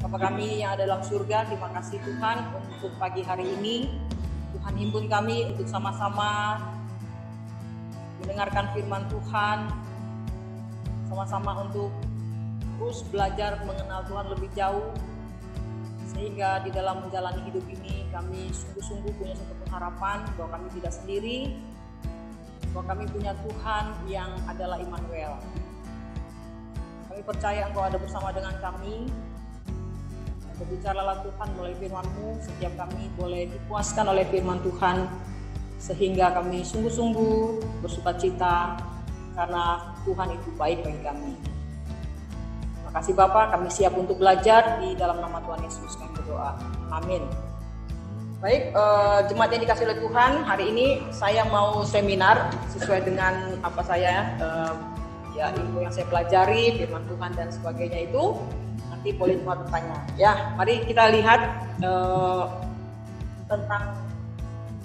Bapa kami yang ada dalam surga, terima kasih Tuhan untuk pagi hari ini. Tuhan himpun kami untuk sama-sama mendengarkan firman Tuhan, sama-sama untuk terus belajar mengenal Tuhan lebih jauh, sehingga di dalam menjalani hidup ini kami sungguh-sungguh punya satu pengharapan bahwa kami tidak sendiri, bahwa kami punya Tuhan yang adalah Immanuel. Kami percaya Engkau ada bersama dengan kami. Berbicaralah Tuhan melalui firman-Mu, setiap kami boleh dipuaskan oleh firman Tuhan, sehingga kami sungguh-sungguh bersukacita karena Tuhan itu baik bagi kami. Terima kasih Bapa, kami siap untuk belajar di dalam nama Tuhan Yesus kami berdoa. Amin. Baik, jemaat yang dikasih oleh Tuhan, hari ini saya mau seminar sesuai dengan apa saya ilmu yang saya pelajari, firman Tuhan dan sebagainya itu. Nanti boleh cuma bertanya. Ya, mari kita lihat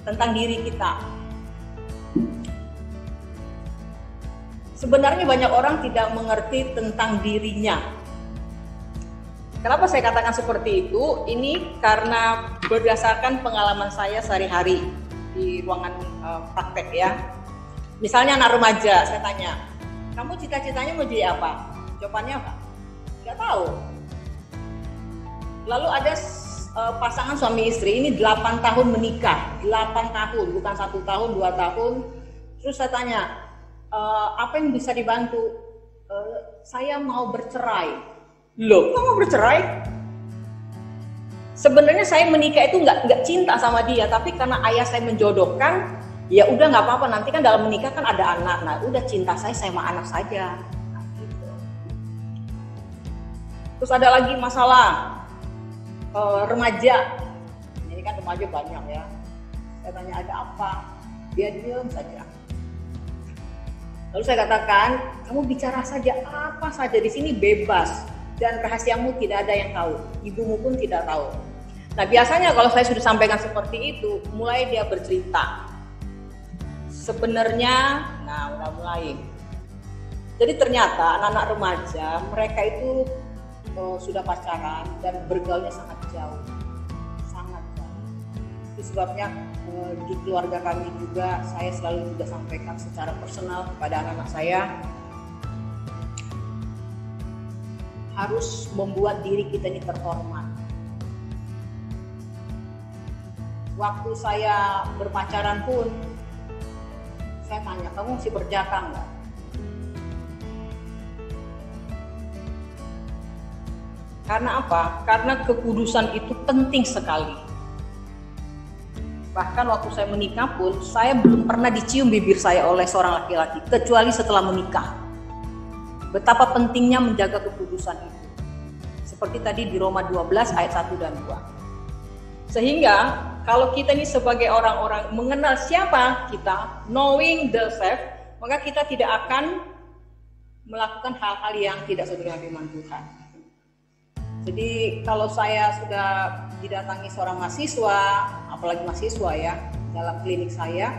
tentang diri kita. Sebenarnya banyak orang tidak mengerti tentang dirinya. Kenapa saya katakan seperti itu? Ini karena berdasarkan pengalaman saya sehari-hari di ruangan praktek ya. Misalnya anak remaja, saya tanya, kamu cita-citanya mau jadi apa? Jawabannya apa? Nggak tahu. Lalu ada pasangan suami istri, ini 8 tahun menikah, 8 tahun, bukan 1 tahun, 2 tahun. Terus saya tanya, apa yang bisa dibantu? Saya mau bercerai. Loh, kok mau bercerai? Sebenarnya saya menikah itu nggak cinta sama dia, tapi karena ayah saya menjodohkan, ya udah nggak apa-apa, nanti kan dalam menikah kan ada anak, nah udah cinta saya sama anak saja. Nah, gitu. Terus ada lagi masalah remaja, ini kan remaja banyak ya. Saya tanya ada apa, dia diam saja. Lalu saya katakan, kamu bicara saja apa saja di sini bebas dan rahasiamu tidak ada yang tahu, ibumu pun tidak tahu. Nah biasanya kalau saya sudah sampaikan seperti itu, mulai dia bercerita. Sebenarnya, nah udah mulai. Jadi ternyata anak-anak remaja mereka itu sudah pacaran dan bergaulnya sangat jauh. Itu sebabnya di keluarga kami juga saya selalu juga sampaikan secara personal kepada anak-anak saya, harus membuat diri kita ini terhormat. Waktu saya berpacaran pun saya tanya, kamu masih berjaka enggak? Karena apa? Karena kekudusan itu penting sekali. Bahkan waktu saya menikah pun, saya belum pernah dicium bibir saya oleh seorang laki-laki, kecuali setelah menikah. Betapa pentingnya menjaga kekudusan itu. Seperti tadi di Roma 12 ayat 1 dan 2. Sehingga kalau kita ini sebagai orang-orang mengenal siapa kita, knowing the self, maka kita tidak akan melakukan hal-hal yang tidak sesuai dengan firman Tuhan. Jadi kalau saya sudah didatangi seorang mahasiswa, apalagi mahasiswa ya, dalam klinik saya,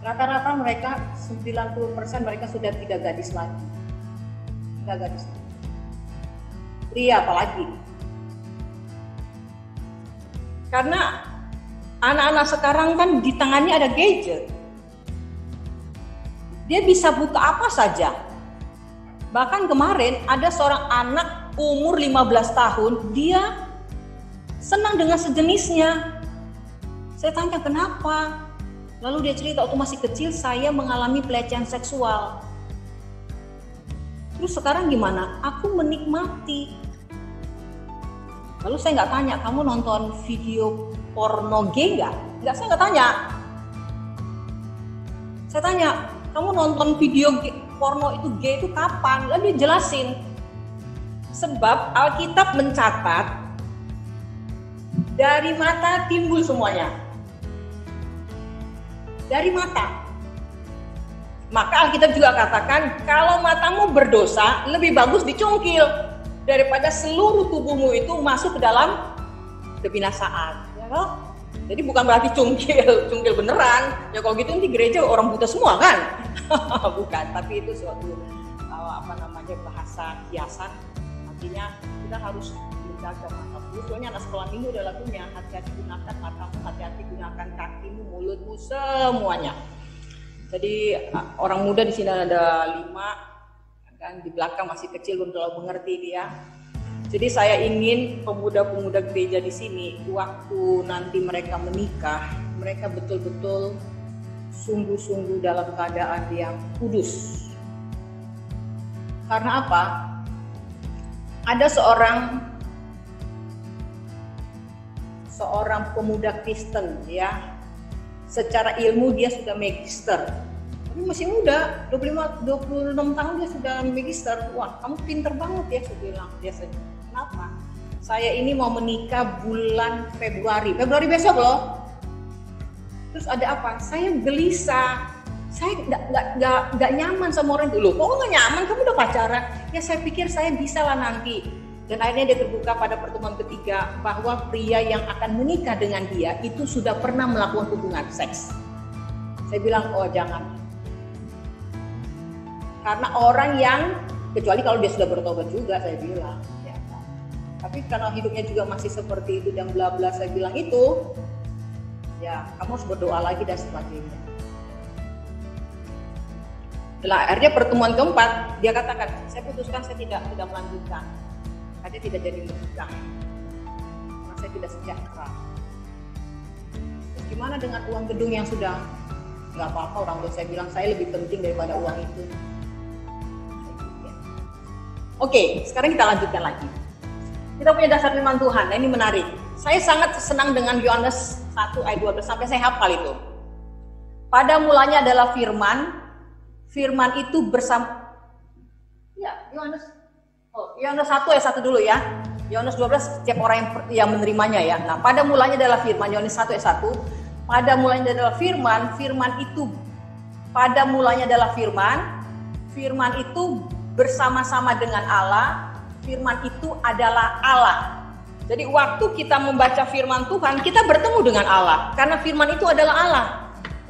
rata-rata mereka 90% mereka sudah tidak gadis lagi. Tidak gadis lagi. Pria apalagi. Karena anak-anak sekarang kan di tangannya ada gadget. Dia bisa buka apa saja. Bahkan kemarin ada seorang anak umur 15 tahun, dia senang dengan sejenisnya. Saya tanya kenapa? Lalu dia cerita, waktu masih kecil saya mengalami pelecehan seksual. Terus sekarang gimana? Aku menikmati. Lalu saya nggak tanya, kamu nonton video porno gay nggak? Nggak, saya nggak tanya. Saya tanya, kamu nonton video porno itu gay itu kapan? Lalu dia jelasin. Sebab Alkitab mencatat dari mata timbul semuanya. Dari mata. Maka Alkitab juga katakan kalau matamu berdosa lebih bagus dicungkil daripada seluruh tubuhmu itu masuk ke dalam kebinasaan. Ya kan? Jadi bukan berarti cungkil beneran. Ya kalau gitu nanti gereja orang buta semua kan? Bukan, tapi itu suatu bahasa kiasan. Artinya kita harus menjaga mata. Soalnya anak sekolah minggu ada lagunya, hati-hati gunakan matamu, hati-hati gunakan kakimu, mulutmu, semuanya. Jadi orang muda di sini ada 5, kan di belakang masih kecil belum terlalu mengerti dia. Jadi saya ingin pemuda-pemuda gereja di sini waktu nanti mereka menikah, mereka betul-betul sungguh-sungguh dalam keadaan yang kudus. Karena apa? Ada seorang pemuda Kristen ya, secara ilmu dia sudah magister, tapi masih muda, 26 tahun dia sudah magister. Wah, kamu pinter banget ya, saya bilang. Kenapa? Saya ini mau menikah bulan Februari besok loh. Terus ada apa? Saya gelisah, saya nggak nyaman sama orang itu. Loh, kok nggak nyaman? Kamu udah pacaran? Ya saya pikir saya bisa lah nanti. Dan akhirnya dia terbuka pada pertemuan ketiga bahwa pria yang akan menikah dengan dia itu sudah pernah melakukan hubungan seks. Saya bilang, oh jangan. Karena orang yang, kecuali kalau dia sudah bertobat juga, saya bilang. Ya. Tapi karena hidupnya juga masih seperti itu dan bla bla, saya bilang itu, ya kamu harus berdoa lagi dan sebagainya. Setelah akhirnya pertemuan keempat, dia katakan, saya putuskan saya tidak melanjutkan. Saya tidak jadi menikah karena saya tidak sejahtera. Terus gimana dengan uang gedung yang sudah? Nggak apa-apa, orang tua saya bilang saya lebih penting daripada uang itu. Oke, sekarang kita lanjutkan lagi. Kita punya dasar firman Tuhan. Nah, ini menarik. Saya sangat senang dengan Yohanes 1 ayat 12 sampai saya hafal itu. Pada mulanya adalah firman. Firman itu bersama. Ya, Yohanes 1 ayat 1 dulu ya. Yohanes 12 setiap orang yang menerimanya ya. Nah, pada mulanya adalah firman. Yohanes 1 ayat 1. Pada mulanya adalah firman. Firman itu pada mulanya adalah firman. Firman itu bersama-sama dengan Allah. Firman itu adalah Allah. Jadi waktu kita membaca firman Tuhan, kita bertemu dengan Allah. Karena firman itu adalah Allah.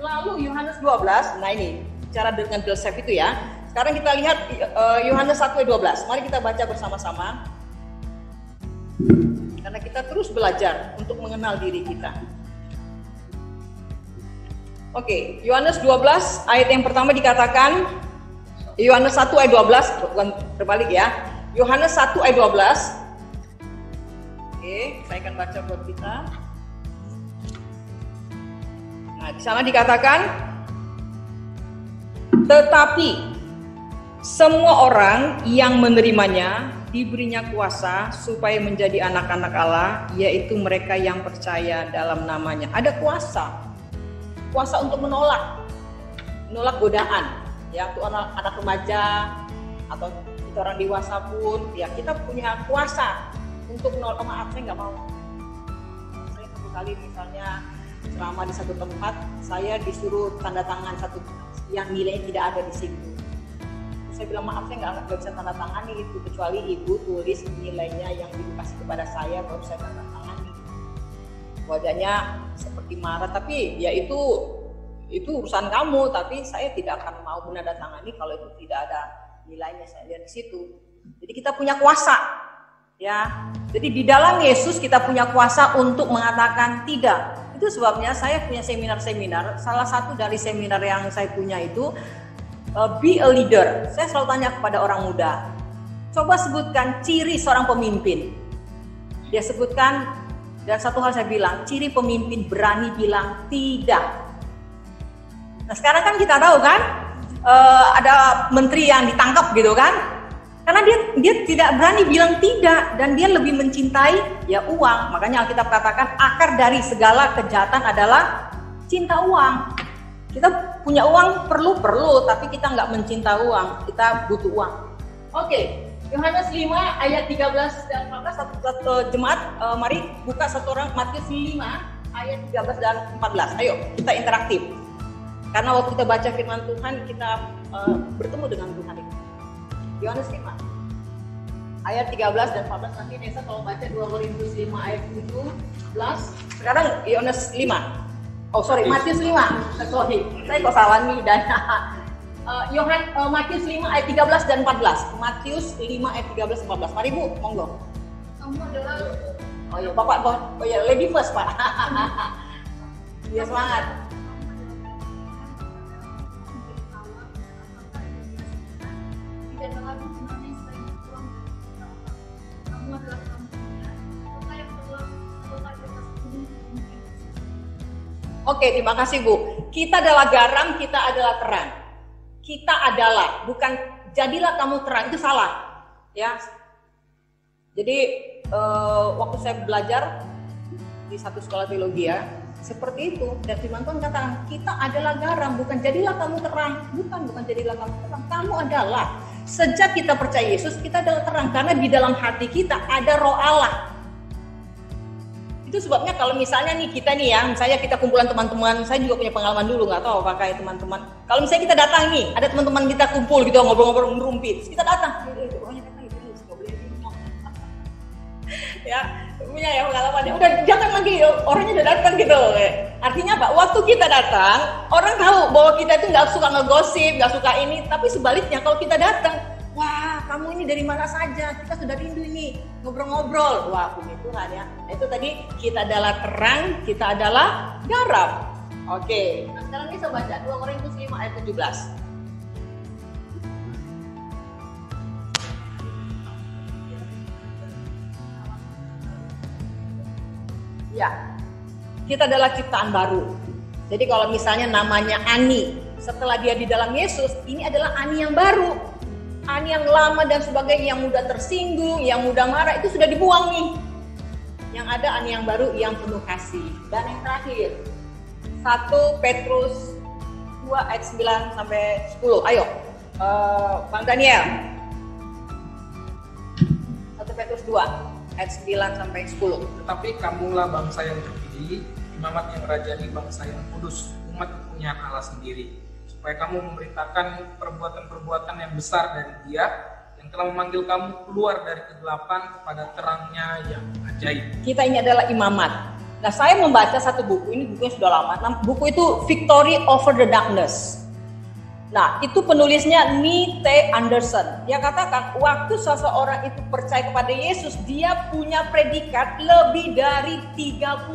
Lalu Yohanes 12, nah ini cara dengan Joseph itu ya. Sekarang kita lihat Yohanes 1 ayat 12. Mari kita baca bersama-sama. Karena kita terus belajar untuk mengenal diri kita. Oke, Yohanes 12 ayat yang pertama dikatakan, Yohanes 1 ayat 12, bukan terbalik ya. Yohanes 1 ayat 12. Oke, saya akan baca buat kita. Nah, di sana dikatakan, tetapi semua orang yang menerimanya diberinya kuasa supaya menjadi anak-anak Allah, yaitu mereka yang percaya dalam namanya. Ada kuasa untuk menolak godaan. Ya, untuk anak remaja atau kita orang dewasa pun, ya kita punya kuasa untuk menolak. Maaf, saya nggak mau. Saya satu kali misalnya ceramah di satu tempat, saya disuruh tanda tangan satu yang nilainya tidak ada di situ. Saya bilang maaf, saya nggak bisa tanda tangani itu kecuali ibu tulis nilainya yang ibu kasih kepada saya baru saya tanda tangani. Wajahnya seperti marah, tapi ya itu urusan kamu, tapi saya tidak akan mau menandatangani kalau itu tidak ada nilainya, saya lihat di situ. Jadi kita punya kuasa, ya. Jadi di dalam Yesus kita punya kuasa untuk mengatakan tidak. Itu sebabnya saya punya seminar-seminar. Salah satu dari seminar yang saya punya itu be a leader. Saya selalu tanya kepada orang muda, coba sebutkan ciri seorang pemimpin. Dia sebutkan, dan satu hal saya bilang, ciri pemimpin berani bilang tidak. Nah sekarang kan kita tahu kan, ada menteri yang ditangkap gitu kan, karena dia tidak berani bilang tidak, dan dia lebih mencintai ya uang. Makanya Alkitab katakan akar dari segala kejahatan adalah cinta uang. Kita punya uang perlu, tapi kita nggak mencinta uang, kita butuh uang. Oke, Yohanes 5 ayat 13 dan 14, satu jemaat, mari buka satu orang Matius 5 ayat 13 dan 14. Ayo kita interaktif. Karena waktu kita baca firman Tuhan, kita bertemu dengan Tuhan itu. Yohanes 5 ayat 13 dan 14, nanti Nesa kalau baca 2 Korintus 5 ayat 17. Sekarang Yohanes 5. Matius 5. Saya kok salah nih dan Matius 5 ayat 13 dan 14. Matius 5 ayat 13 dan 14. Mari Bu, monggo. Kamu adalah. Oh ya, Bapak, oh ya, lady first, Pak. Iya, semangat. Tidak ada lagi sebenarnya selain Tuhan. Kamu adalah kamunya. Kota yang telah kota di atas gunung. Oke, terima kasih Bu. Kita adalah garam, kita adalah terang. Kita adalah, bukan jadilah kamu terang, itu salah. Ya. Jadi waktu saya belajar di satu sekolah teologi ya, seperti itu. Dan firman Tuhan katakan, kita adalah garam, bukan jadilah kamu terang. Bukan jadilah kamu terang. Kamu adalah. Sejak kita percaya Yesus, kita adalah terang. Karena di dalam hati kita ada Roh Allah. Itu sebabnya kalau misalnya nih kita nih ya, misalnya kita kumpulan teman-teman, saya juga punya pengalaman dulu, nggak tahu apakah teman-teman. Kalau misalnya kita datang nih, ada teman-teman kita kumpul gitu ngobrol-ngobrol ngerumpi, terus kita datang, orangnya datang gitu, nggak boleh ngomong. Ya, punya ya pengalamannya. Udah jangan lagi, orangnya udah datang gitu. Artinya apa? Waktu kita datang, orang tahu bahwa kita itu nggak suka ngegosip, nggak suka ini. Tapi sebaliknya kalau kita datang, wah kamu ini dari mana saja? Kita sudah rindu ini ngobrol-ngobrol. Wah puji Tuhan ya. Nah, itu tadi kita adalah terang, kita adalah garam. Oke. Nah, sekarang kita baca 2 Korintus 5 ayat 17. Ya, kita adalah ciptaan baru. Jadi kalau misalnya namanya Ani, setelah dia di dalam Yesus, ini adalah Ani yang baru. Ani yang lama dan sebagainya, yang mudah tersinggung, yang mudah marah, itu sudah dibuang nih. Yang ada Ani yang baru, yang penuh kasih. Dan yang terakhir, 1 Petrus 2 ayat 9 sampai 10. Ayo, Bang Daniel. 1 Petrus 2 ayat 9 sampai 10. Tetapi kamulah bangsa yang terpilih, imamat yang rajani, bangsa yang kudus, umat kepunyaan Allah sendiri, supaya kamu memberitakan perbuatan-perbuatan yang besar dari Dia yang telah memanggil kamu keluar dari kegelapan kepada terangnya yang ajaib. Kita ini adalah imamat. Nah, saya membaca satu buku, ini bukunya sudah lama. Buku itu Victory Over the Darkness. Nah, itu penulisnya N.T. Anderson. Dia katakan, waktu seseorang itu percaya kepada Yesus, dia punya predikat lebih dari 30.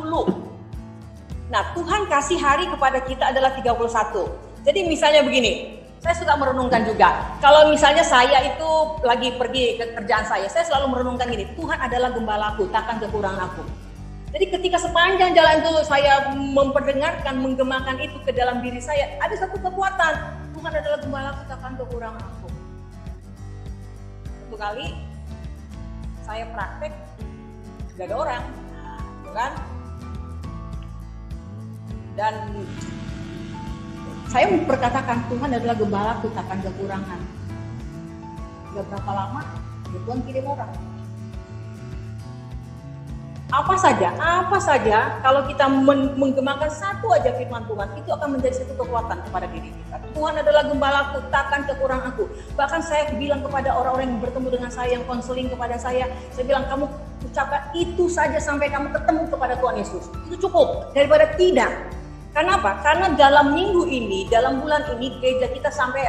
Nah, Tuhan kasih hari kepada kita adalah 31. Jadi misalnya begini, saya suka merenungkan juga. Kalau misalnya saya itu lagi pergi ke kerjaan saya selalu merenungkan gini, Tuhan adalah gembalaku, takkan kekurangan aku. Jadi ketika sepanjang jalan itu saya memperdengarkan, menggemakan itu ke dalam diri saya, ada satu kekuatan. Tuhan adalah gembalaku, takkan kekurangan aku. Satu kali saya praktek, gak ada orang, nah, kan? Dan saya memperkatakan Tuhan adalah gembalaku, takkan kekurangan. Gak berapa lama, Tuhan kirim orang. Apa saja kalau kita menggemakan satu aja firman Tuhan, itu akan menjadi satu kekuatan kepada diri kita. Tuhan adalah gembalaku, takkan kekurangan aku. Bahkan saya bilang kepada orang-orang yang bertemu dengan saya, yang konseling kepada saya bilang, kamu ucapkan itu saja sampai kamu ketemu kepada Tuhan Yesus. Itu cukup, daripada tidak. Karena apa? Karena dalam minggu ini, dalam bulan ini, gereja kita sampai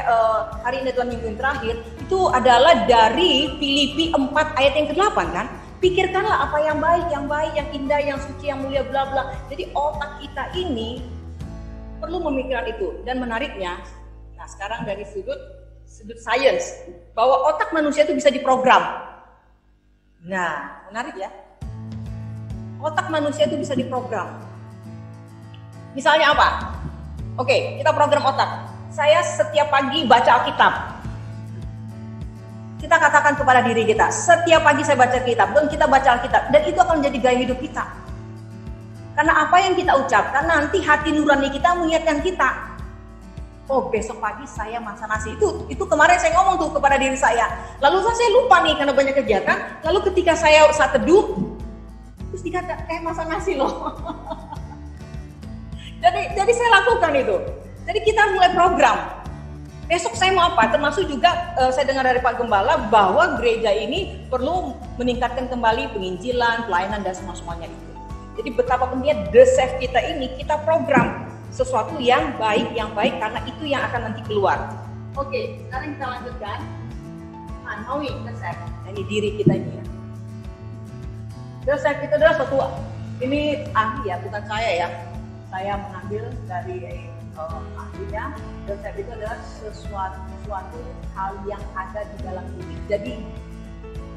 hari ini adalah minggu yang terakhir, itu adalah dari Filipi 4 ayat yang ke-8 kan? Pikirkanlah apa yang baik, yang indah, yang suci, yang mulia, bla bla. Jadi otak kita ini perlu memikirkan itu. Dan menariknya, nah sekarang dari sudut sains, bahwa otak manusia itu bisa diprogram. Nah, menarik ya. Otak manusia itu bisa diprogram. Misalnya apa? Oke, kita program otak. Saya setiap pagi baca Alkitab. Kita katakan kepada diri kita, setiap pagi saya baca kitab, dan kita baca Alkitab, dan itu akan menjadi gaya hidup kita. Karena apa yang kita ucapkan, nanti hati nurani kita mengingatkan kita. Oh, besok pagi saya masak nasi. Itu kemarin saya ngomong tuh kepada diri saya. Lalu saya lupa nih karena banyak kegiatan. Lalu ketika saya saat teduh, terus dikata, masak nasi loh. Jadi saya lakukan itu. Jadi kita mulai program. Besok saya mau apa? Termasuk juga saya dengar dari Pak Gembala bahwa gereja ini perlu meningkatkan kembali penginjilan, pelayanan dan semuanya itu. Jadi betapa pentingnya the save kita ini, kita program sesuatu yang baik karena itu yang akan nanti keluar. Oke, sekarang kita lanjutkan. Knowing the save. Ini diri kita ini ya. The self itu adalah suatu, ini ahli ya, bukan saya ya. Saya mengambil dari ahlinya. The self itu adalah suatu hal yang ada di dalam diri.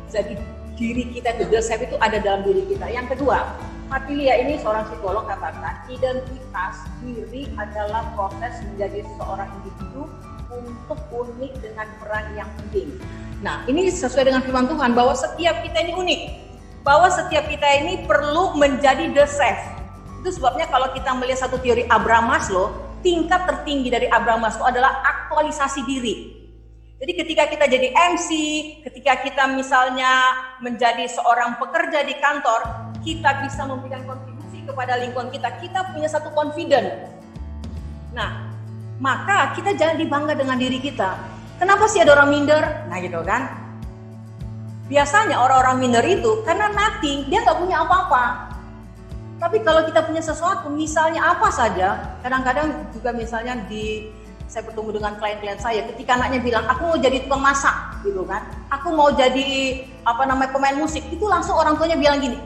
Jadi diri kita itu, the self itu ada dalam diri kita. Yang kedua, Fatilia ini seorang psikolog katakan identitas diri adalah proses menjadi seorang individu untuk unik dengan peran yang penting. Nah, ini sesuai dengan firman Tuhan bahwa setiap kita ini unik, bahwa setiap kita ini perlu menjadi the self. Itu sebabnya kalau kita melihat satu teori Abraham Maslow, tingkat tertinggi dari Abraham Maslow adalah aktualisasi diri. Jadi ketika kita jadi MC, ketika kita misalnya menjadi seorang pekerja di kantor, kita bisa memberikan kontribusi kepada lingkungan kita. Kita punya satu confident. Nah, maka kita jangan dibangga dengan diri kita. Kenapa sih ada orang minder? Nah gitu kan. Biasanya orang-orang minder itu karena nothing, dia nggak punya apa-apa. Tapi kalau kita punya sesuatu, misalnya apa saja, kadang-kadang juga misalnya saya bertemu dengan klien-klien saya, ketika anaknya bilang, aku mau jadi tukang masak, gitu kan, aku mau jadi pemain musik, itu langsung orang tuanya bilang gini,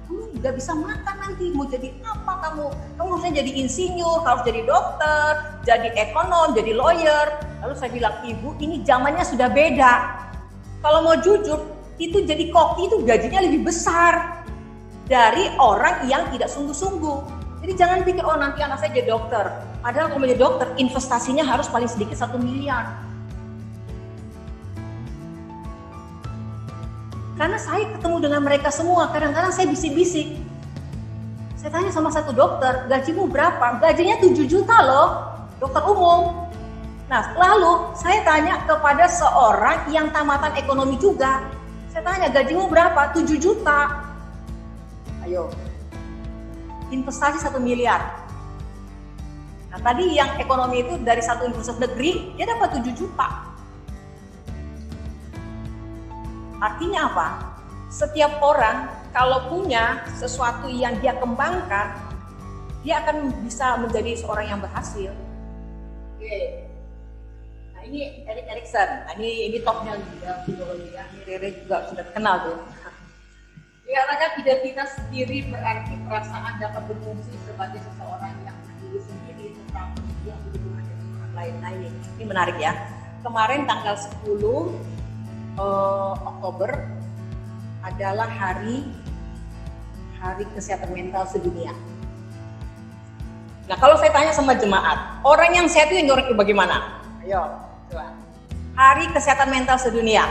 kamu nggak bisa makan nanti, mau jadi apa kamu harusnya jadi insinyur, harus jadi dokter, jadi ekonom, jadi lawyer. Lalu saya bilang, ibu, ini zamannya sudah beda. Kalau mau jujur, itu jadi koki itu gajinya lebih besar dari orang yang tidak sungguh-sungguh. Jadi jangan pikir, oh nanti anak saya jadi dokter. Padahal kalau menjadi dokter, investasinya harus paling sedikit 1 miliar. Karena saya ketemu dengan mereka semua, kadang-kadang saya bisik-bisik. Saya tanya sama satu dokter, gajimu berapa? Gajinya 7 juta loh, dokter umum. Nah, lalu saya tanya kepada seorang yang tamatan ekonomi juga. Saya tanya, gajimu berapa? 7 juta. Ayo. Investasi 1 miliar. Nah tadi yang ekonomi itu dari satu universitas negeri, dia dapat 7 juta. Artinya apa? Setiap orang kalau punya sesuatu yang dia kembangkan, dia akan bisa menjadi seorang yang berhasil. Oke. Nah ini Erik Erikson. Nah, ini topnya ya, psikologi ya. Ini Rere juga sudah kenal tuh. Dikatakan identitas diri berarti perasaan dapat berfungsi sebagai seseorang yang berdiri sendiri tentang yang berhubungan dengan orang lain. Nah ini menarik ya. Kemarin tanggal 10 Oktober adalah hari kesehatan mental sedunia. Nah kalau saya tanya sama jemaat, orang yang sehat itu yang bagaimana? Ayo coba. Hari kesehatan mental sedunia.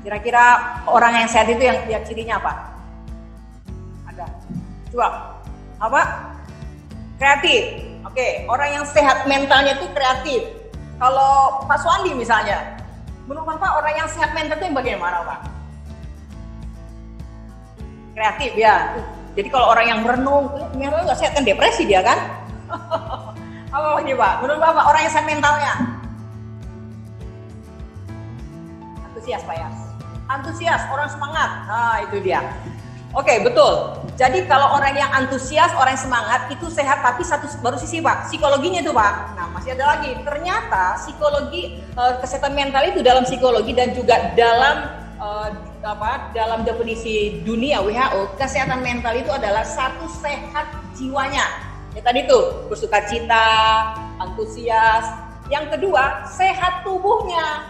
Kira-kira orang yang sehat itu yang cirinya apa? Ada. Coba. Apa? Kreatif. Oke, orang yang sehat mentalnya itu kreatif. Kalau Pak Suandi misalnya, menurut Bapak orang yang sehat mental itu yang bagaimana, Pak? Kreatif ya. Jadi kalau orang yang merenung, ternyata nggak sehat kan depresi dia kan? Apa lagi Pak? Menurut Bapak orang yang sehat mentalnya? Antusias Pak ya. Antusias, orang semangat. Nah, itu dia. Oke, betul. Jadi kalau orang yang antusias, orang yang semangat itu sehat, tapi baru sisi Pak, psikologinya itu Pak. Nah, masih ada lagi. Ternyata psikologi kesehatan mental itu dalam psikologi dan juga dalam definisi dunia WHO, kesehatan mental itu adalah satu sehat jiwanya. Ya tadi tuh, bersukacita, antusias. Yang kedua, sehat tubuhnya.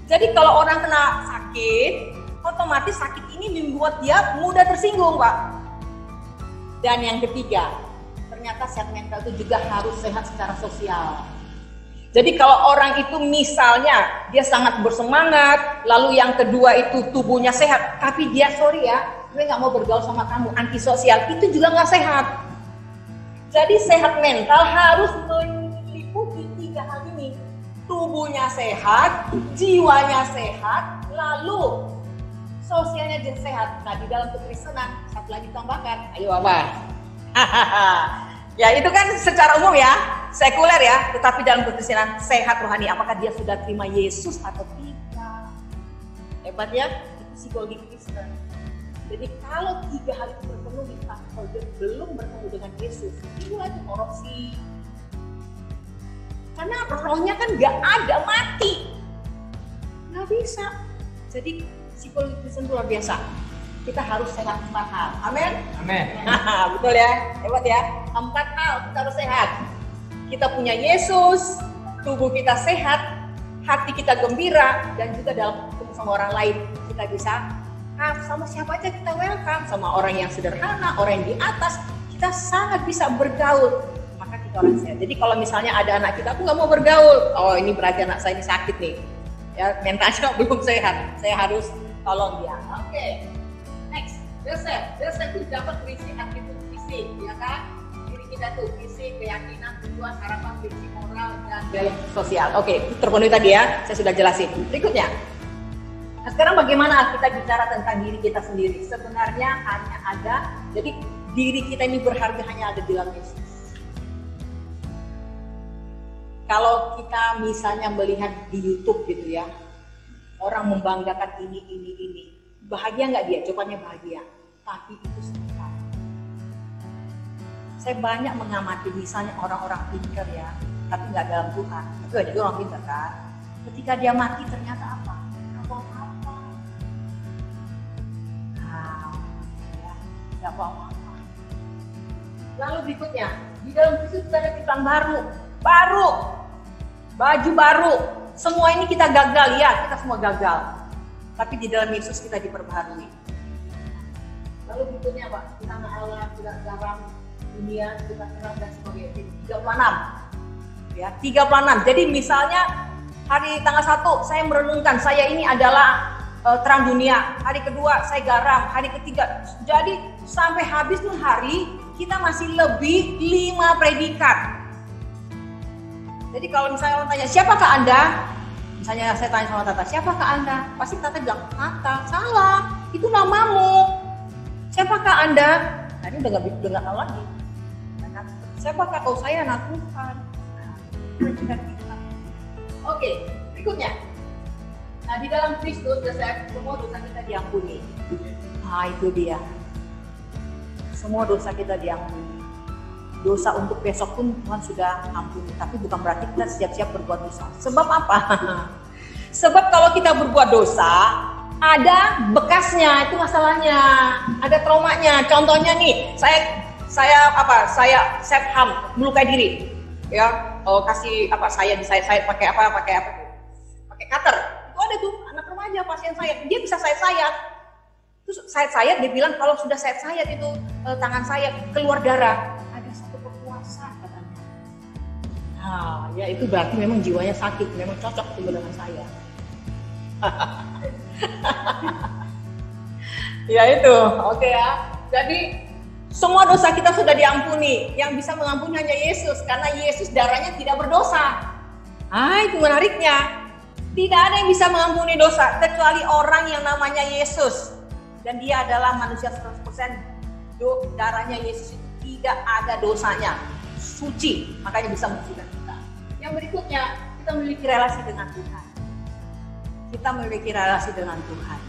Jadi kalau orang kena sakit, otomatis sakit ini membuat dia mudah tersinggung, Pak. Dan yang ketiga, ternyata sehat mental itu juga harus sehat secara sosial. Jadi kalau orang itu misalnya dia sangat bersemangat, lalu yang kedua itu tubuhnya sehat, tapi dia sorry ya, gue nggak mau bergaul sama kamu, antisosial, itu juga nggak sehat. Jadi sehat mental harus meliputi 3 hal ini. Tubuhnya sehat, jiwanya sehat, lalu sosialnya juga sehat. Nah di dalam kekristenan satu lagi tambahkan, ayo apa? Ya itu kan secara umum ya, sekuler ya, tetapi dalam kekristenan sehat rohani. Apakah dia sudah terima Yesus atau tidak? Hebat ya, itu psikologi Kristen. Jadi kalau 3 hal itu bertemu, kalau dia belum bertemu dengan Yesus, itu lagi korupsi. Karena rohnya kan gak ada, mati. Gak bisa. Jadi psikologi Kristen luar biasa. kita harus sehat 4 hal. Amin? Amin. Betul ya? Hebat ya? 4 hal kita harus sehat. Kita punya Yesus, tubuh kita sehat, hati kita gembira, dan juga dalam ketemu sama orang lain kita bisa sama siapa aja kita welcome, sama orang yang sederhana, orang yang di atas, kita sangat bisa bergaul. Maka kita orang sehat. Jadi kalau misalnya ada anak kita, aku nggak mau bergaul, oh ini berarti anak saya ini sakit nih, ya mentalnya belum sehat, saya harus tolong dia. Oke. Next, dosa itu dapat berisi atribut fisik, ya kan? Diri kita tuh fisik, keyakinan, tujuan, harapan, prinsip moral, dan gaya sosial. Oke, terpenuhi tadi ya, saya sudah jelasin. Berikutnya, nah sekarang bagaimana kita bicara tentang diri kita sendiri? Sebenarnya hanya ada, jadi diri kita ini berharga hanya ada di dalam Yesus. Kalau kita misalnya melihat di YouTube gitu ya, orang membanggakan ini. Bahagia nggak dia? Jawabannya bahagia. Tapi itu sebentar. Saya banyak mengamati misalnya orang-orang pintar ya, tapi nggak dalam Tuhan. Itu aja orang pintar kan. Ketika dia mati ternyata apa? Apa-apa. Nah, ya, nggak apa-apa. Lalu berikutnya, di dalam Kristus kita ada ciptaan baru, baju baru. Semua ini kita gagal ya, kita semua gagal. Tapi di dalam Yesus kita diperbaharui. Lalu berikutnya Pak, kita Allah, kita garam dunia, kita terang dan sebagainya. 36. Ya, 36. Jadi misalnya hari tanggal 1 saya merenungkan saya ini adalah terang dunia. Hari kedua saya garam, hari ketiga. Jadi sampai habis tuh hari kita masih lebih 5 predikat. Jadi kalau misalnya orang tanya, siapakah Anda? Misalnya saya tanya sama Tata, siapakah Anda? Pasti Tata bilang, Tata, salah, itu namamu. Siapakah Anda? Nah ini udah nggak tahu lagi. Siapakah kau? Saya anak Tuhan. Oke, berikutnya. Nah di dalam Kristus semua dosa kita diampuni. Nah itu dia. Semua dosa kita diampuni. Dosa untuk besok pun Tuhan sudah ampuni, tapi bukan berarti kita siap-siap berbuat dosa. Sebab apa? Sebab kalau kita berbuat dosa, ada bekasnya, itu masalahnya, ada traumanya. Contohnya nih, saya self-harm, melukai diri, ya, kasih saya pakai cutter. Itu ada tuh anak remaja pasien saya, dia bisa sayat. Terus sayat dia bilang kalau sudah sayat itu tangan saya keluar darah. Satu kekuasaan katanya. Nah, ya itu berarti memang jiwanya sakit, memang cocok dengan saya. Ya itu, oke ya. Jadi semua dosa kita sudah diampuni. Yang bisa mengampuni hanya Yesus, karena Yesus darahnya tidak berdosa. Itu menariknya. Tidak ada yang bisa mengampuni dosa kecuali orang yang namanya Yesus. Dan dia adalah manusia 100%. Darahnya Yesus itu tidak ada dosanya, suci, makanya bisa mensucikan kita. Yang berikutnya, kita memiliki relasi dengan Tuhan. Kita memiliki relasi dengan Tuhan.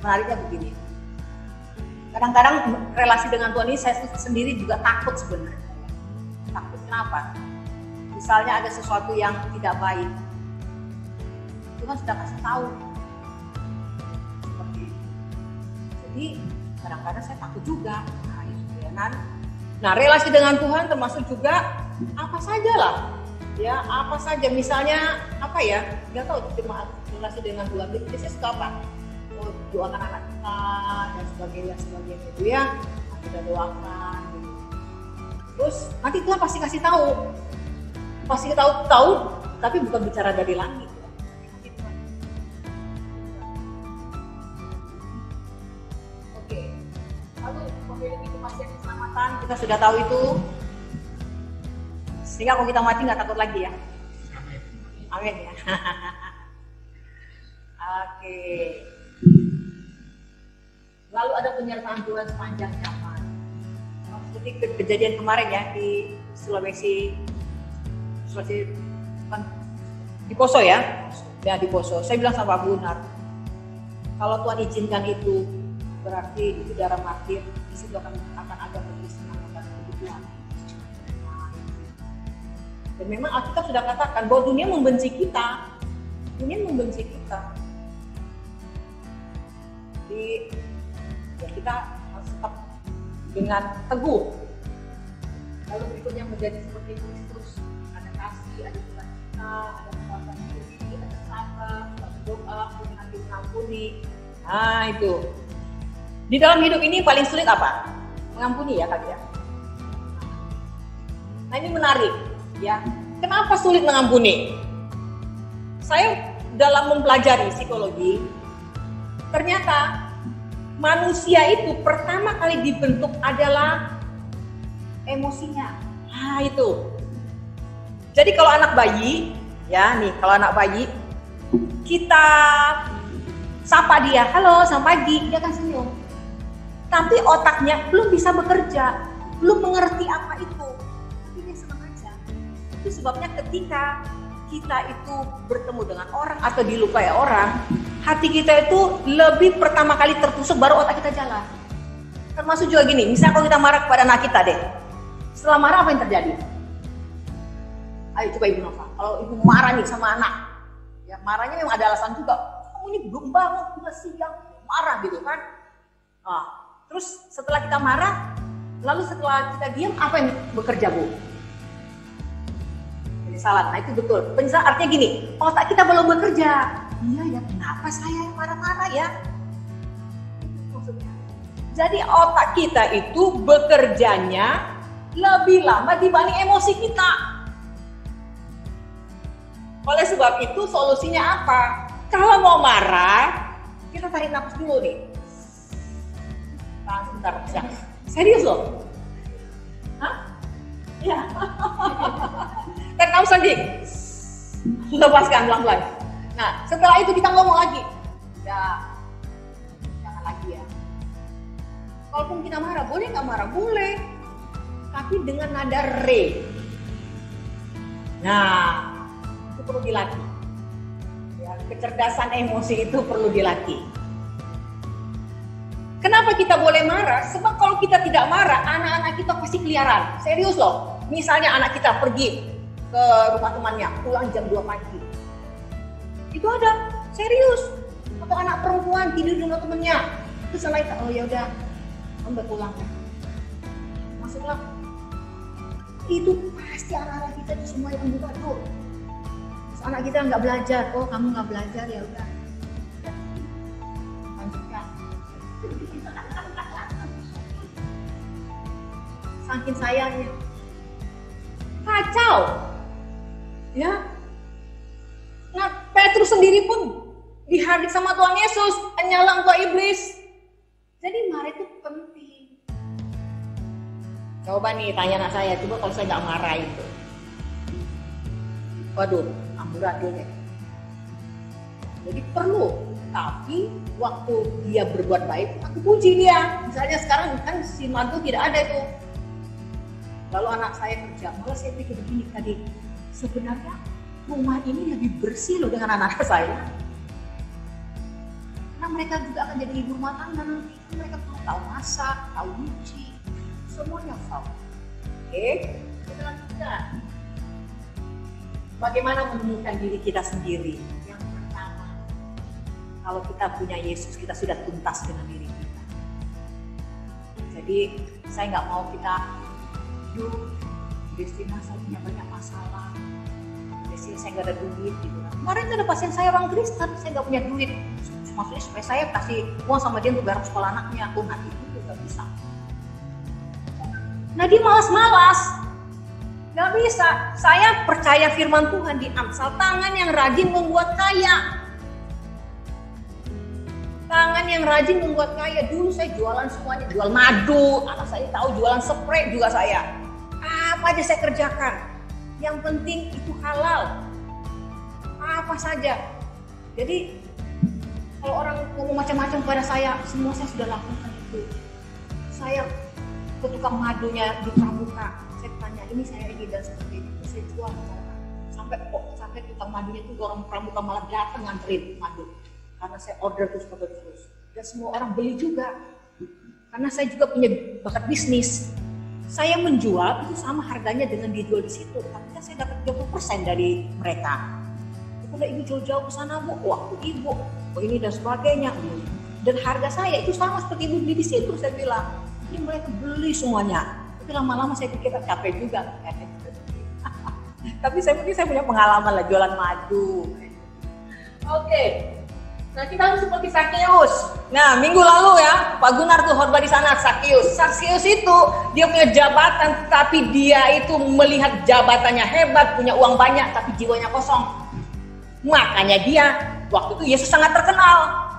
Menariknya begini, kadang-kadang relasi dengan Tuhan ini saya sendiri juga takut sebenarnya. Takut kenapa? Misalnya ada sesuatu yang tidak baik, Tuhan sudah kasih tahu. Seperti itu. Jadi kadang-kadang saya takut juga. Nah, relasi dengan Tuhan termasuk juga apa saja lah, ya apa saja. Misalnya apa ya? Nggak tahu cuma relasi dengan Tuhan. Biasanya suka apa? Doakan anak kita dan sebagainya itu ya. Kita doakan. Gitu. Terus nanti Tuhan pasti kasih tahu, tapi bukan bicara dari langit. Kita sudah tahu itu, sehingga kalau kita mati nggak takut lagi ya. Amin ya. Oke. Lalu ada penyertaan Tuhan sepanjang zaman. Seperti kejadian kemarin ya di Sulawesi di Poso ya. Ya di Poso. Saya bilang sama Pak Gunar, kalau Tuhan izinkan itu berarti itu darah martir, di situ akan ada perpisahan dan kebutuhan. Dan memang Alkitab sudah katakan bahwa dunia membenci kita. Jadi ya kita harus tetap dengan teguh. Lalu berikutnya menjadi seperti Kristus, ada kasih, ada sukacita, ada kekuatan diri, ada sabar, berdoa, dengan mengampuni. Nah itu. Di dalam hidup ini paling sulit apa? Mengampuni ya kalian. Nah ini menarik ya. Kenapa sulit mengampuni? Saya dalam mempelajari psikologi, ternyata manusia itu pertama kali dibentuk adalah emosinya. Nah itu. Jadi kalau anak bayi, ya nih kalau anak bayi, kita sapa dia, halo selamat pagi, dia akan senyum. Tapi otaknya belum bisa bekerja, belum mengerti apa itu. Tapi dia senang aja. Itu sebabnya ketika kita itu bertemu dengan orang atau dilukai orang, hati kita itu lebih pertama kali tertusuk baru otak kita jalan. Termasuk juga gini, misalnya kalau kita marah kepada anak kita deh. Setelah marah apa yang terjadi? Ayo coba Ibu Nova, kalau Ibu marah nih sama anak, ya marahnya memang ada alasan juga. Kamu ini belum bangun, udah siang, marah gitu kan. Nah, terus setelah kita marah, lalu setelah kita diam, apa yang bekerja Bu? Penyesalan, nah itu betul. Penyesalan artinya gini, otak kita belum bekerja. Iya ya, kenapa saya marah-marah ya? Maksudnya. Jadi otak kita itu bekerjanya lebih lama dibanding emosi kita. Oleh sebab itu solusinya apa? Kalau mau marah, kita tarik nafas dulu nih. Tahan sebentar, ya. Serius loh? Hah? Ya. Tarik nafas lagi. Lepaskan pelan-pelan. Nah, setelah itu kita ngomong lagi. Ya, jangan lagi ya. Kalaupun kita marah, boleh nggak marah? Boleh. Tapi dengan nada re. Nah, itu perlu dilatih. Ya, kecerdasan emosi itu perlu dilatih. Kenapa kita boleh marah? Sebab kalau kita tidak marah, anak-anak kita pasti keliaran. Serius loh. Misalnya anak kita pergi ke rumah temannya, pulang jam 2 pagi. Itu ada, serius. Atau anak perempuan tidur di rumah temannya. Terus anak kita, oh ya udah, kamu udah pulang. Masuklah. Itu pasti anak-anak kita itu semua yang buka tuh. Terus anak kita nggak belajar, oh kamu nggak belajar ya udah. Lanjutkan. Saking sayangnya, kacau, ya. Nah Petrus sendiri pun dihadik sama Tuhan Yesus, penyalang tua iblis. Jadi marah itu penting. Coba nih tanya anak saya, coba kalau saya nggak marah itu, waduh, amburadul deh. Jadi perlu, tapi waktu dia berbuat baik, aku puji dia. Misalnya sekarang kan si mantu tidak ada itu. Lalu anak saya kerja, malah saya pikir begini tadi, sebenarnya rumah ini lebih bersih loh dengan anak saya. Karena mereka juga akan jadi ibu rumah tangga nanti. Mereka perlu tahu masak, tahu nyuci, semuanya tahu. Oke, kita lanjutkan. Bagaimana menemukan diri kita sendiri? Yang pertama, kalau kita punya Yesus, kita sudah tuntas dengan diri kita. Jadi saya nggak mau kita Destina saya punya banyak masalah, Destina saya nggak ada duit gitu. Kemarin ada pasien saya orang Kristen, saya nggak punya duit, maksudnya supaya saya kasih uang sama dia untuk bayar sekolah anaknya. Aku nanti itu nggak bisa. Nah dia malas-malas, nggak bisa. Saya percaya firman Tuhan di Amsal, tangan yang rajin membuat kaya. Tangan yang rajin membuat kaya. Dulu saya jualan semuanya, jual madu, anak saya tahu jualan spray juga saya. Apa aja saya kerjakan. Yang penting itu halal. Apa saja. Jadi kalau orang ngomong macam-macam kepada saya, semua saya sudah lakukan itu. Saya ke tukang madunya di Pramuka, saya tanya, ini saya ini dan seperti itu, saya jual sampai tukang madunya itu orang Pramuka malah datang nganterin madu. Karena saya order terus. Dan semua orang beli juga. Karena saya juga punya bakat bisnis. Saya menjual itu sama harganya dengan dijual di situ. Tapi kan saya dapat 30% dari mereka. Kalau ibu jauh-jauh ke sana, Bu, waktu ibu, ini dan sebagainya. Dan harga saya itu sama seperti ibu beli di situ, saya bilang. Ini mereka beli semuanya. Tapi lama-lama saya pikir capek juga. Tapi saya punya pengalaman lah jualan madu. Oke. Nah, kita harus seperti Sakeus. Nah, minggu lalu ya, Pak Gunar tuh khotbah di sana, Sakeus. Sakeus itu dia punya jabatan, tapi dia itu melihat jabatannya hebat, punya uang banyak, tapi jiwanya kosong. Makanya dia waktu itu Yesus sangat terkenal.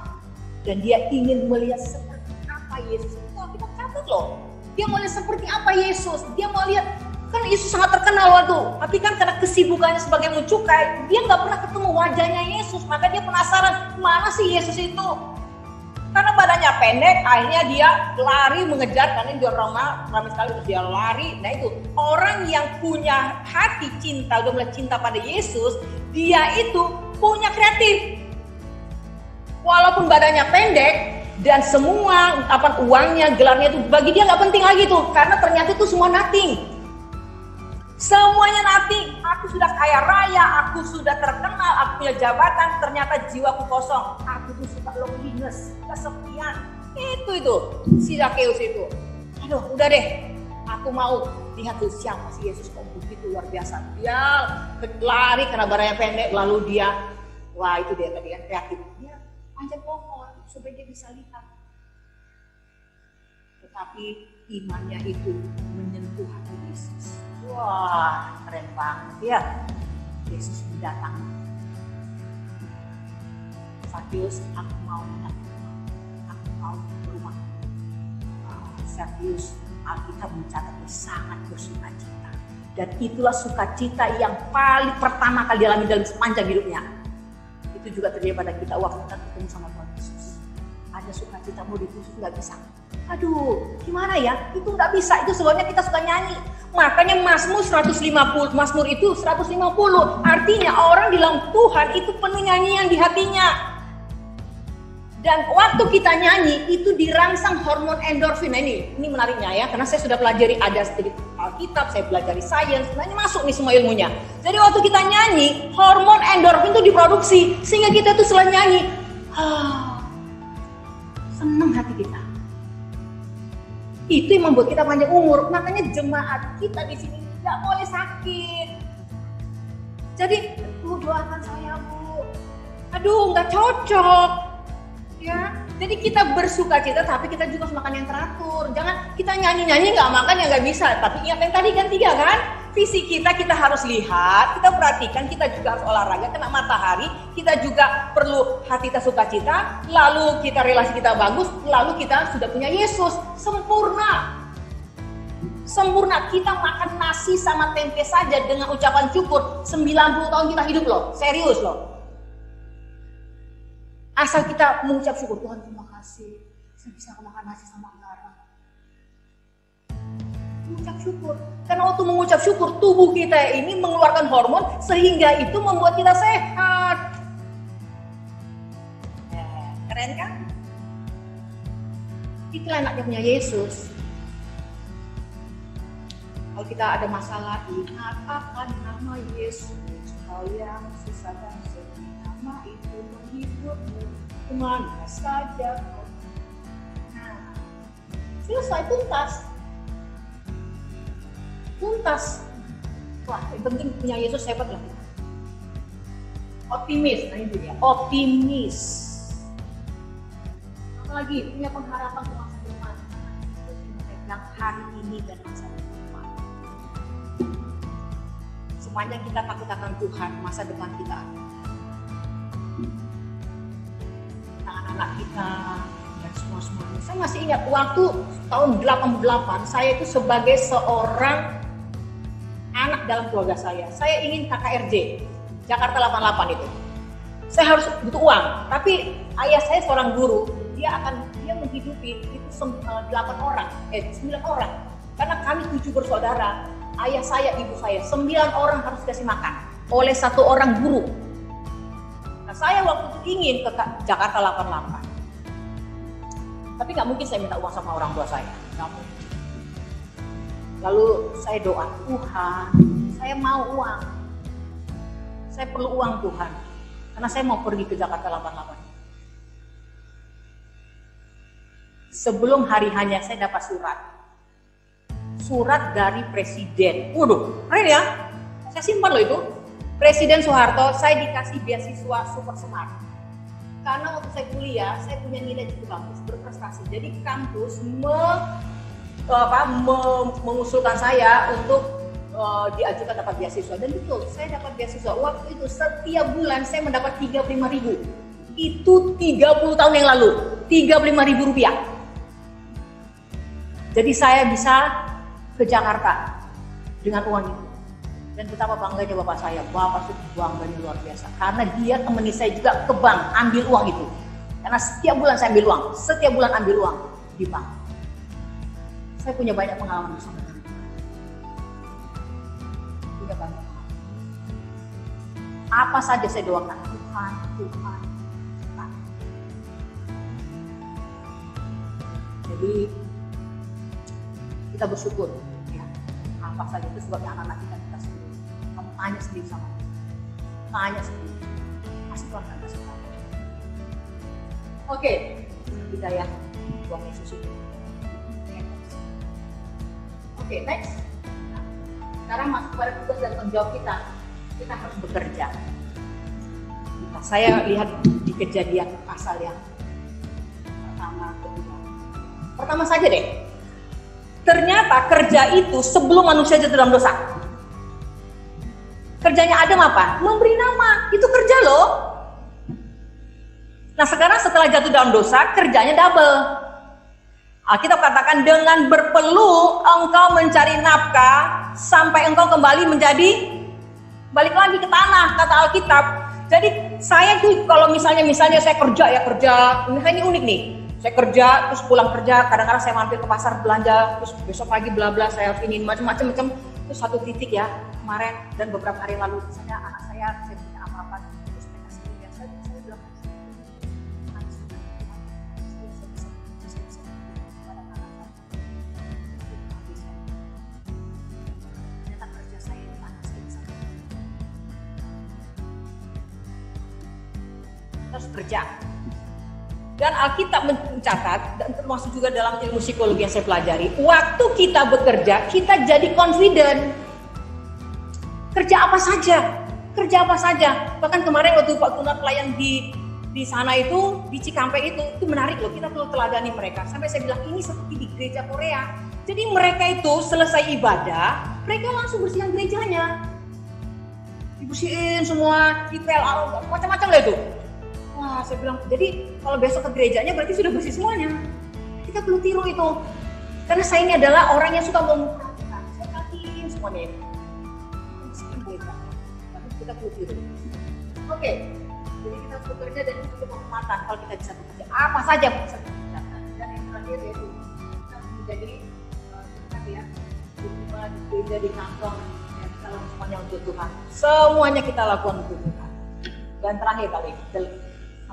Dan dia ingin melihat seperti apa Yesus. Itu kita catat loh. Dia mau lihat seperti apa Yesus. Dia mau lihat, kan Yesus sangat terkenal waktu. Tapi kan karena kesibukannya sebagai mucukai, dia nggak pernah ketemu wajahnya Yesus. Maka dia penasaran, mana sih Yesus itu? Karena badannya pendek, akhirnya dia lari mengejar. Karena dia ramai sekali, dia lari. Nah itu, orang yang punya hati cinta, udah mulai cinta pada Yesus, dia itu punya kreatif. Walaupun badannya pendek dan semua uangnya, gelarnya itu bagi dia nggak penting lagi tuh, karena ternyata itu semua nothing. Semuanya nothing. Aku sudah kaya raya, aku sudah terkenal, aku punya jabatan, ternyata jiwaku kosong. Aku tuh suka loneliness, kesepian. Itu si Sakeus itu. Aduh, udah deh. Aku mau lihat tuh siapa sih Yesus, kok begitu luar biasa. Dia lari karena badannya pendek, lalu dia, wah itu dia tadi kan kreatif. Dia panjat pohon supaya dia bisa lihat. Tetapi imannya itu menyentuh hati Yesus. Wah, keren banget ya. Yesus mendatangi. Sakeus, aku mau lihat. Aku mau ke rumah. Sakeus, Alkitab mencatat sangat bersukacita. Dan itulah sukacita yang paling pertama kali dialami dalam sepanjang hidupnya. Itu juga terjadi pada kita waktu kita ketemu sama Tuhan Yesus. Ada sukacita mau ditusuk nggak bisa. Aduh, gimana ya? Itu nggak bisa. Itu sebabnya kita suka nyanyi. Makanya Mazmur 150, Mazmur itu 150. Artinya orang di dalam Tuhan itu penuh nyanyian di hatinya. Dan waktu kita nyanyi itu dirangsang hormon endorfin. Nah ini menariknya ya, karena saya sudah pelajari ada sedikit Alkitab, saya pelajari sains, sebenarnya masuk nih semua ilmunya. Jadi waktu kita nyanyi, hormon endorfin itu diproduksi, sehingga kita tuh setelah nyanyi, senang hati kita. Itu yang membuat kita panjang umur. Makanya jemaat kita di sini nggak boleh sakit. Jadi, doakan saya Bu. Aduh, nggak cocok. Ya, jadi kita bersukacita, tapi kita juga harus makan yang teratur. Jangan kita nyanyi-nyanyi nggak makan ya nggak bisa. Tapi ingat yang tadi kan 3 kan? Visi kita harus lihat, kita perhatikan, kita juga harus olahraga, kena matahari, kita juga perlu hati kita sukacita, lalu kita relasi kita bagus, lalu kita sudah punya Yesus, sempurna. Sempurna, kita makan nasi sama tempe saja dengan ucapan syukur, 90 tahun kita hidup loh, serius loh. Asal kita mengucap syukur, Tuhan terima kasih, saya bisa makan nasi sama garam. Mengucap syukur, karena waktu mengucap syukur, tubuh kita ini mengeluarkan hormon sehingga itu membuat kita sehat. Keren kan? Itulah enaknya punya Yesus. Kalau kita ada masalah, ingat akan nama Yesus, hal yang susah dan sedih, nama itu menghiburmu kemana saja. Nah, selesai, tuntas. Wah, yang penting punya Yesus hebat lah. Optimis, nah itu dia, optimis. Apalagi punya pengharapan ke masa depan. Yang hari ini dan masa depan. Sepanjang kita takut akan Tuhan, masa depan kita ada. Anak-anak kita dan semua-semuanya. Saya masih ingat waktu tahun 88, saya itu sebagai seorang anak dalam keluarga saya ingin KKRJ Jakarta 88 itu. Saya harus butuh uang, tapi ayah saya seorang guru, dia menghidupi itu 9 orang. Karena kami 7 bersaudara, ayah saya, ibu saya, 9 orang harus dikasih makan oleh 1 orang guru. Nah, saya waktu itu ingin ke Jakarta 88. Tapi nggak mungkin saya minta uang sama orang tua saya, nggak mungkin. Lalu saya doa, Tuhan, saya mau uang. Saya perlu uang Tuhan. Karena saya mau pergi ke Jakarta 88. sebelum hari hanya saya dapat surat dari presiden. Waduh, keren ya. Saya simpan loh itu. Presiden Soeharto, saya dikasih beasiswa Super Smart. Karena waktu saya kuliah, saya punya nilai cukup bagus, berprestasi. Jadi kampus mengusulkan saya untuk diajukan dapat beasiswa. Dan betul, saya dapat beasiswa. Waktu itu setiap bulan saya mendapat 35.000. Itu 30 tahun yang lalu, 35.000 rupiah. Jadi saya bisa ke Jakarta dengan uang itu. Dan betapa bangganya bapak saya, bapak itu bangganya luar biasa. Karena dia temani saya juga ke bank, ambil uang itu. Karena setiap bulan saya ambil uang, setiap bulan ambil uang di bank. Saya punya banyak pengalaman bersama dia. Punya banyak pengalaman. Apa saja saya doakan, Tuhan. Jadi kita bersyukur, ya. Apa saja itu sebabnya anak-anak kita sendiri. Kamu tanya sendiri sama dia. Tanya sendiri. Pasti Tuhan akan kasih tahu. Oke, kita ya Tuhan Yesus itu. Oke, next. Sekarang masuk pada tugas dan tanggung jawab kita. Kita harus bekerja. Saya lihat di Kejadian pasal yang pertama saja deh. Ternyata kerja itu sebelum manusia jatuh dalam dosa. Kerjanya Adam apa? Memberi nama. Itu kerja loh. Nah sekarang setelah jatuh dalam dosa, kerjanya double. Alkitab katakan dengan berpeluh engkau mencari nafkah sampai engkau kembali menjadi balik lagi ke tanah, kata Alkitab. Jadi saya tuh kalau misalnya saya kerja, ini unik nih. Saya kerja, terus pulang kerja, kadang-kadang saya mampir ke pasar belanja, terus besok pagi bla bla saya harus ini macam-macam. Terus satu titik ya kemarin dan beberapa hari lalu, misalnya anak saya punya apa-apa, terus mereka sendiri, saya bilang, ternyata kerja saya itu anak saya. Terus kerja. Dan Alkitab mencatat, dan termasuk juga dalam ilmu psikologi yang saya pelajari, waktu kita bekerja, kita jadi confident. Kerja apa saja. Bahkan kemarin waktu Pak Tuna pelayan di sana itu, di Cikampek itu menarik loh, kita perlu teladani mereka. Sampai saya bilang, ini seperti di gereja Korea. Jadi mereka itu selesai ibadah, mereka langsung bersihkan gerejanya. Dibersihin semua, detail, macam-macam lah itu. Wah, saya bilang, jadi kalau besok ke gerejanya berarti sudah bersih semuanya. Kita perlu tiru itu. Karena saya ini adalah orang yang suka memperhatikan. Saya perhatiin semuanya itu. Tapi kita perlu tiru. Oke, jadi kita harus bekerja dan itu kehormatan kalau kita bisa bekerja. Apa saja bisa kita kerjakan. Dan yang terakhir yaitu kita menjadi di gereja, di kantor, ya, kita lakukan semuanya untuk Tuhan. Semuanya kita lakukan untuk Tuhan. Dan terakhir kali,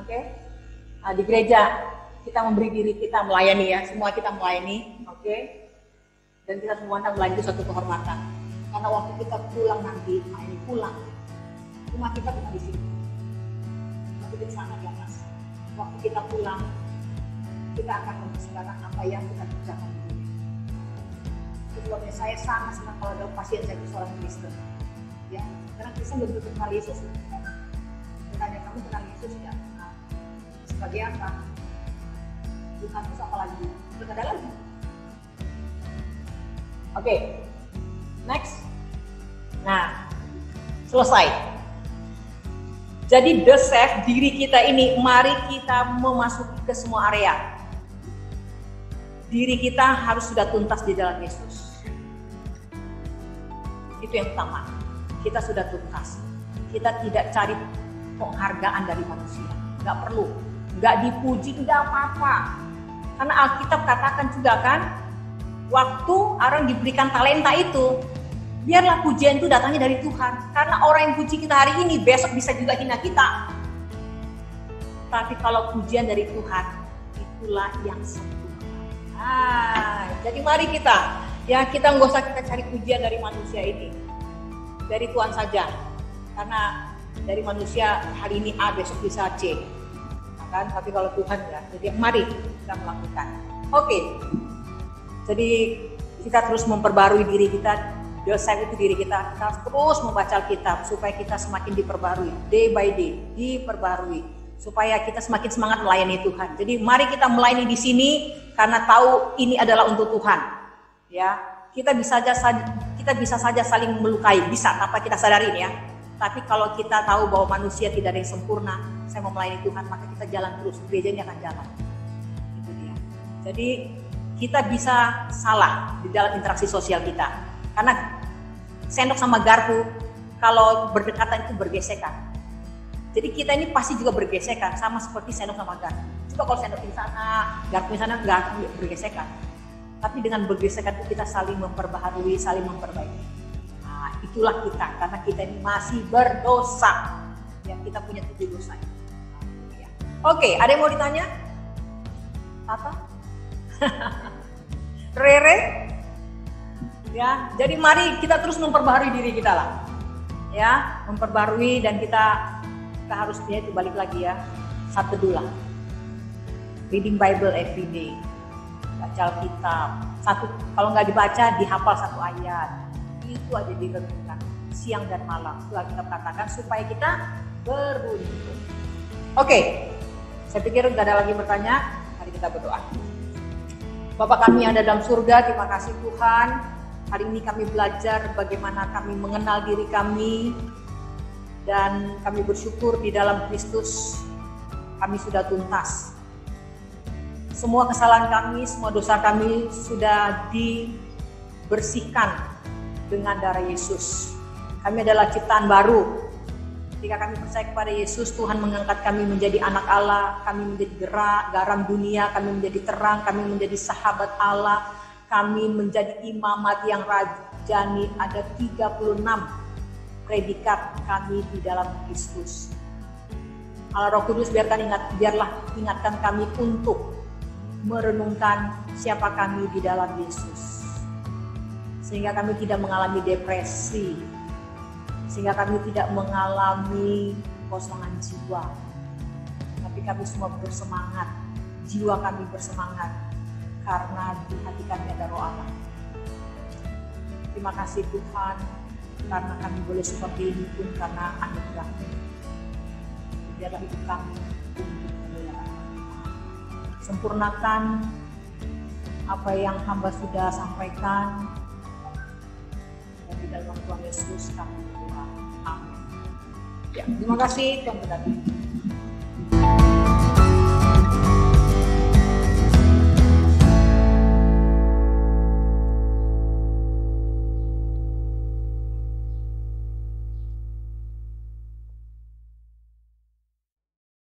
oke, nah, di gereja kita memberi diri kita melayani ya, semua kita melayani, oke, dan kita semua melayani itu suatu kehormatan. Karena waktu kita pulang nanti, ini pulang, rumah kita bukan di sini, tapi di sana di atas. Waktu kita pulang, kita akan mempersembahkan apa yang kita kerjakan di dunia. Sebelumnya saya sangat senang kalau ada pasien saya seorang Kristen, ya, karena Kristen belum tentu kenal Yesus. Tanya kamu kenal Yesus ya? Sebagai apa? Tuhan itu apa lagi? Tidak ada lagi. Oke, next. Nah, selesai. Jadi the self, diri kita ini, mari kita memasuki ke semua area. Diri kita harus sudah tuntas di dalam Yesus. Itu yang pertama. Kita sudah tuntas. Kita tidak cari penghargaan dari manusia, nggak perlu, nggak dipuji, nggak apa-apa. Karena Alkitab katakan juga kan, waktu orang diberikan talenta itu, biarlah pujian itu datangnya dari Tuhan. Karena orang yang puji kita hari ini, besok bisa juga hina kita. Tapi kalau pujian dari Tuhan, itulah yang sempurna. Nah, jadi mari kita nggak usah kita cari pujian dari manusia ini, dari Tuhan saja. Karena dari manusia hari ini A, besok bisa C, kan? Tapi kalau Tuhan ya, jadi mari kita melakukan. Oke. Jadi kita terus memperbarui diri kita, dosen itu diri kita terus membaca Alkitab supaya kita semakin diperbarui, day by day, diperbarui supaya kita semakin semangat melayani Tuhan. Jadi mari kita melayani di sini karena tahu ini adalah untuk Tuhan. Ya, kita bisa saja saling melukai, bisa tanpa kita sadarin ya. Tapi kalau kita tahu bahwa manusia tidak ada yang sempurna, saya mau melayani Tuhan, maka kita jalan terus, gereja ini akan jalan. Itu dia. Jadi kita bisa salah di dalam interaksi sosial kita. Karena sendok sama garpu kalau berdekatan itu bergesekan. Jadi kita ini pasti juga bergesekan, sama seperti sendok sama garpu. Coba kalau sendok di sana, garpu di sana nggak bergesekan. Tapi dengan bergesekan itu kita saling memperbaharui, saling memperbaiki. Nah, itulah kita, karena kita ini masih berdosa. Ya, kita punya tubuh dosa. Ya. Oke, ada yang mau ditanya? Tata? Rere? Ya, jadi mari kita terus memperbaharui diri kita lah. Ya, memperbaharui dan kita harus itu balik lagi ya. Satu dulu lah. Reading Bible every day. Baca Alkitab. Kalau nggak dibaca, dihafal satu ayat. Itu aja direnungkan siang dan malam. Itu kita katakan supaya kita beruntung. Oke, saya pikir nggak ada lagi bertanya. Mari kita berdoa. Bapa kami yang ada dalam surga, terima kasih Tuhan. Hari ini kami belajar bagaimana kami mengenal diri kami. Dan kami bersyukur di dalam Kristus kami sudah tuntas. Semua kesalahan kami, semua dosa kami sudah dibersihkan dengan darah Yesus. Kami adalah ciptaan baru. Ketika kami percaya kepada Yesus, Tuhan mengangkat kami menjadi anak Allah, kami menjadi garam dunia, kami menjadi terang, kami menjadi sahabat Allah, kami menjadi imamat yang rajani. Ada 36 predikat kami di dalam Kristus. Allah Roh Kudus biarlah ingatkan kami untuk merenungkan siapa kami di dalam Yesus. Sehingga kami tidak mengalami depresi. Sehingga kami tidak mengalami kosongan jiwa. Tapi kami semua bersemangat. Jiwa kami bersemangat. Karena di hati kami ada Roh Allah. Terima kasih Tuhan. Karena kami boleh seperti ini pun karena anugerah-Mu. Biarlah hidup kami untuk kemuliaan. Sempurnakan apa yang hamba sudah sampaikan. Dan di dalam Tuhan Yesus kami berdoa. Amin. Ya, terima kasih Tuhan berkati.